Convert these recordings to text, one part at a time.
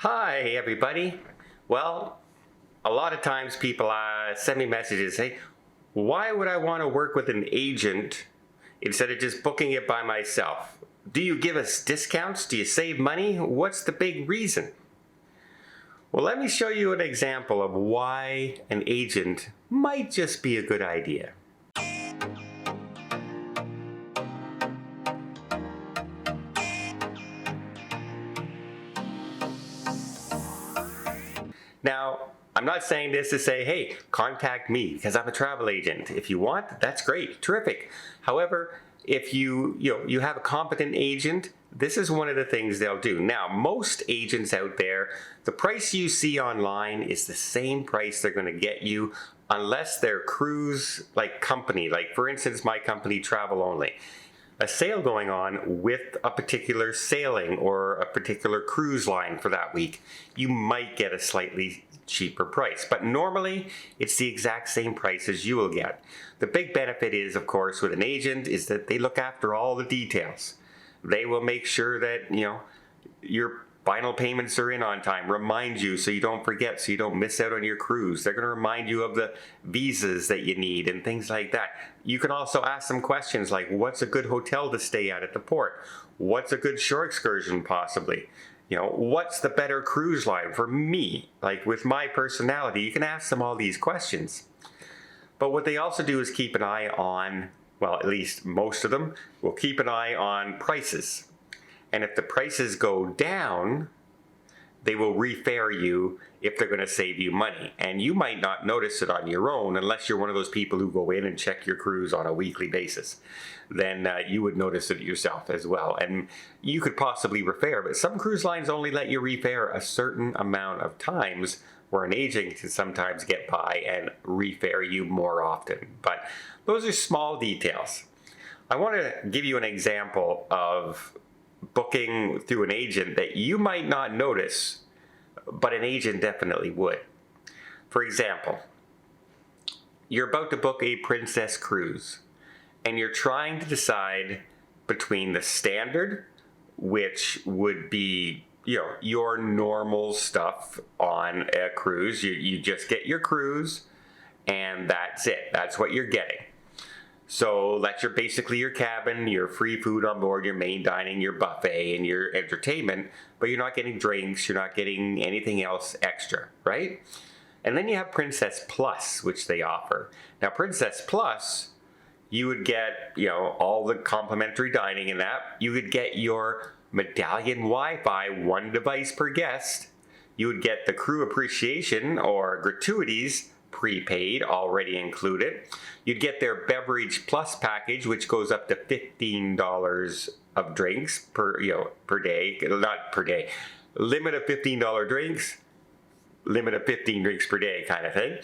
Hi, everybody. Well, a lot of times people send me messages, say, why would I want to work with an agent instead of just booking it by myself? Do you give us discounts? Do you save money? What's the big reason? Well, let me show you an example of why an agent might just be a good idea. Now, I'm not saying this to say, hey, contact me because I'm a travel agent. If you want, that's great, terrific. However, if you have a competent agent, this is one of the things they'll do. Now, most agents out there, the price you see online is the same price they're going to get you unless they're cruise company. Like for instance, my company, Travel Only. A sale going on with a particular sailing or a particular cruise line for that week, you might get a slightly cheaper price. But normally, it's the exact same price as you will get. The big benefit is, of course, with an agent is that they look after all the details. They will make sure that, your final payments are in on time, remind you so you don't forget, so you don't miss out on your cruise. They're going to remind you of the visas that you need and things like that. You can also ask them questions like, what's a good hotel to stay at the port? What's a good shore excursion possibly? What's the better cruise line for me? Like with my personality, you can ask them all these questions. But what they also do is keep an eye on, well, at least most of them will keep an eye on prices. And if the prices go down, they will refare you if they're going to save you money. And you might not notice it on your own unless you're one of those people who go in and check your cruise on a weekly basis. Then you would notice it yourself as well. And you could possibly refare, but some cruise lines only let you refare a certain amount of times, where an agent can sometimes get by and refare you more often. But those are small details. I want to give you an example of booking through an agent that you might not notice, but an agent definitely would. For example, you're about to book a Princess cruise, and you're trying to decide between the standard, which would be your normal stuff on a cruise. You just get your cruise, and that's it. That's what you're getting. So that's basically your cabin, your free food on board, your main dining, your buffet, and your entertainment, but you're not getting drinks, you're not getting anything else extra, right? And then you have Princess Plus, which they offer. Now, Princess Plus, you would get, all the complimentary dining in that. You would get your Medallion Wi-Fi, one device per guest. You would get the crew appreciation or gratuities, prepaid, already included. You'd get their Beverage Plus package, which goes up to $15 of drinks per day, not per day, limit of $15 drinks, limit of 15 drinks per day kind of thing.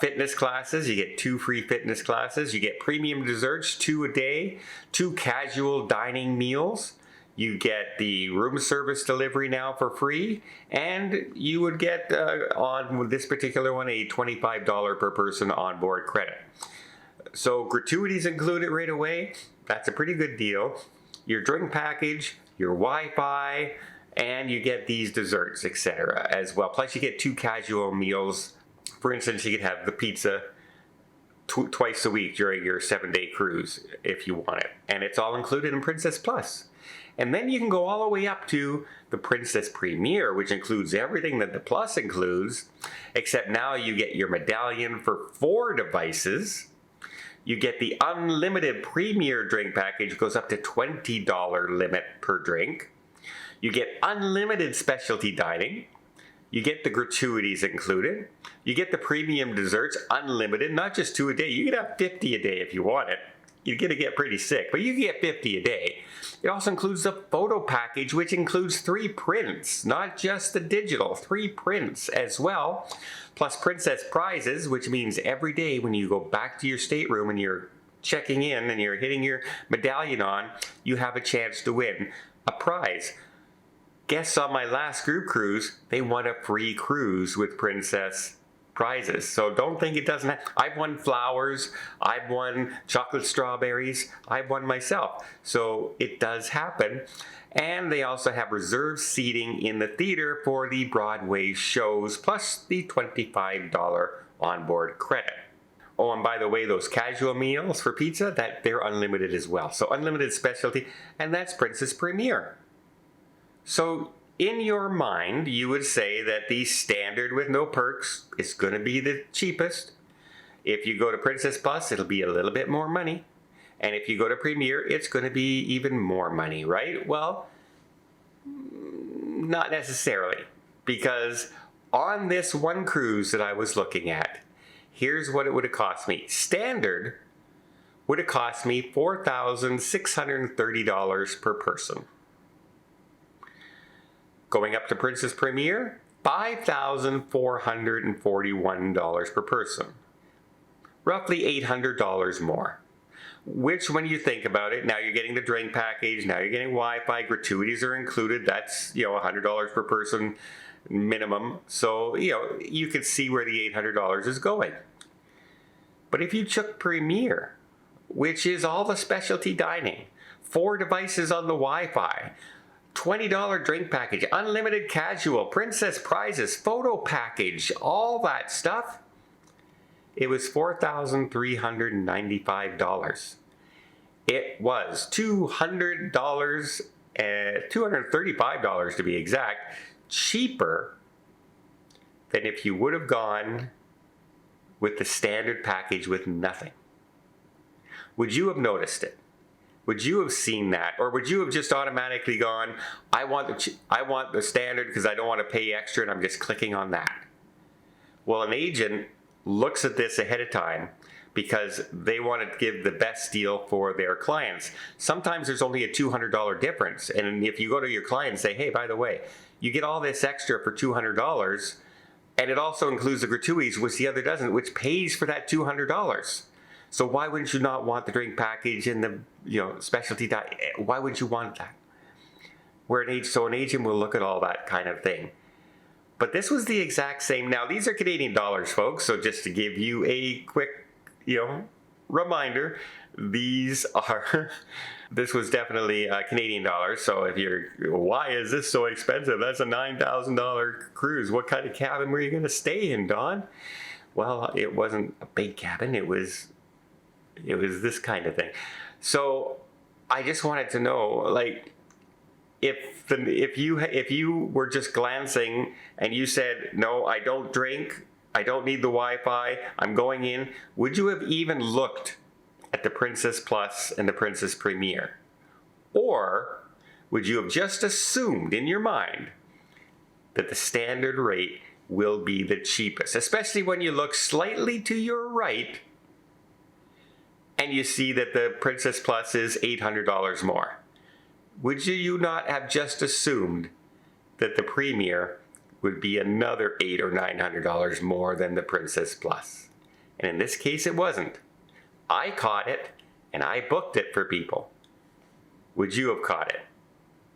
Fitness classes, you get 2 free fitness classes. You get premium desserts, 2 a day, 2 casual dining meals. You get the room service delivery now for free, and you would get, on this particular one, a $25 per person onboard credit. So gratuities included right away. That's a pretty good deal. Your drink package, your Wi-Fi, and you get these desserts, etc. as well. Plus you get 2 casual meals. For instance, you could have the pizza twice a week during your 7-day cruise if you want it. And it's all included in Princess Plus. And then you can go all the way up to the Princess Premier, which includes everything that the Plus includes, except now you get your medallion for 4 devices. You get the unlimited Premier drink package, goes up to $20 limit per drink. You get unlimited specialty dining. You get the gratuities included. You get the premium desserts unlimited, not just 2 a day. You can have 50 a day if you want it. You're going to get pretty sick, but you can get 50 a day. It also includes the photo package, which includes 3 prints, not just the digital, 3 prints as well, plus Princess Prizes, which means every day when you go back to your stateroom and you're checking in and you're hitting your medallion on, you have a chance to win a prize. Guests on my last group cruise, they won a free cruise with Princess Prizes. So don't think it doesn't have, I've won flowers, I've won chocolate strawberries, I've won myself. So it does happen. And they also have reserved seating in the theater for the Broadway shows, plus the $25 onboard credit. Oh, and by the way, those casual meals for pizza, they're unlimited as well. So unlimited specialty, and that's Princess Premier. So in your mind, you would say that the standard with no perks is going to be the cheapest. If you go to Princess Plus, it'll be a little bit more money. And if you go to Premier, it's going to be even more money, right? Well, not necessarily. Because on this one cruise that I was looking at, here's what it would have cost me. Standard would have cost me $4,630 per person. Going up to Princess Premier, $5,441 per person. Roughly $800 more. Which, when you think about it, now you're getting the drink package, now you're getting Wi-Fi, gratuities are included. That's, $100 per person minimum. So, you can see where the $800 is going. But if you took Premier, which is all the specialty dining, 4 devices on the Wi-Fi, $20 drink package, unlimited casual, princess prizes, photo package, all that stuff, it was $4,395. It was $235 to be exact, cheaper than if you would have gone with the standard package with nothing. Would you have noticed it? Would you have seen that? Or would you have just automatically gone, I want the standard because I don't want to pay extra and I'm just clicking on that? Well, an agent looks at this ahead of time because they want to give the best deal for their clients. Sometimes there's only a $200 difference. And if you go to your client and say, hey, by the way, you get all this extra for $200, and it also includes the gratuities, which the other doesn't, which pays for that $200. So why wouldn't you not want the drink package and the specialty diet? Why would you want that? So an agent will look at all that kind of thing. But this was the exact same. Now these are Canadian dollars, folks. So just to give you a quick, reminder, this was definitely Canadian dollars. So why is this so expensive? That's a $9,000 cruise. What kind of cabin were you going to stay in, Don? Well, it wasn't a big cabin. It was this kind of thing. So I just wanted to know, if you were just glancing and you said, no, I don't drink, I don't need the Wi-Fi, I'm going in, would you have even looked at the Princess Plus and the Princess Premier? Or would you have just assumed in your mind that the standard rate will be the cheapest, especially when you look slightly to your right and you see that the Princess Plus is $800 more? Would you not have just assumed that the Premier would be another $800 or $900 more than the Princess Plus? And in this case, it wasn't. I caught it, and I booked it for people. Would you have caught it?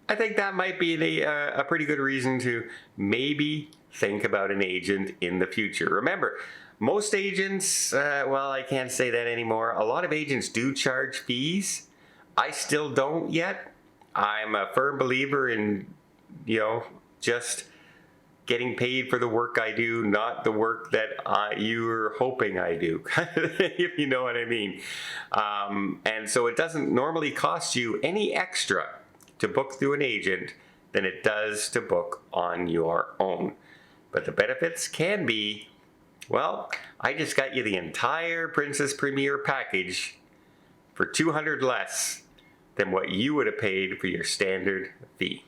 I think that might be a pretty good reason to maybe think about an agent in the future. Remember, most agents, I can't say that anymore. A lot of agents do charge fees. I still don't yet. I'm a firm believer in, just getting paid for the work I do, not the work that you're hoping I do, if you know what I mean. And so it doesn't normally cost you any extra to book through an agent than it does to book on your own. But the benefits can be, I just got you the entire Princess Premier package for $200 less than what you would have paid for your standard fee.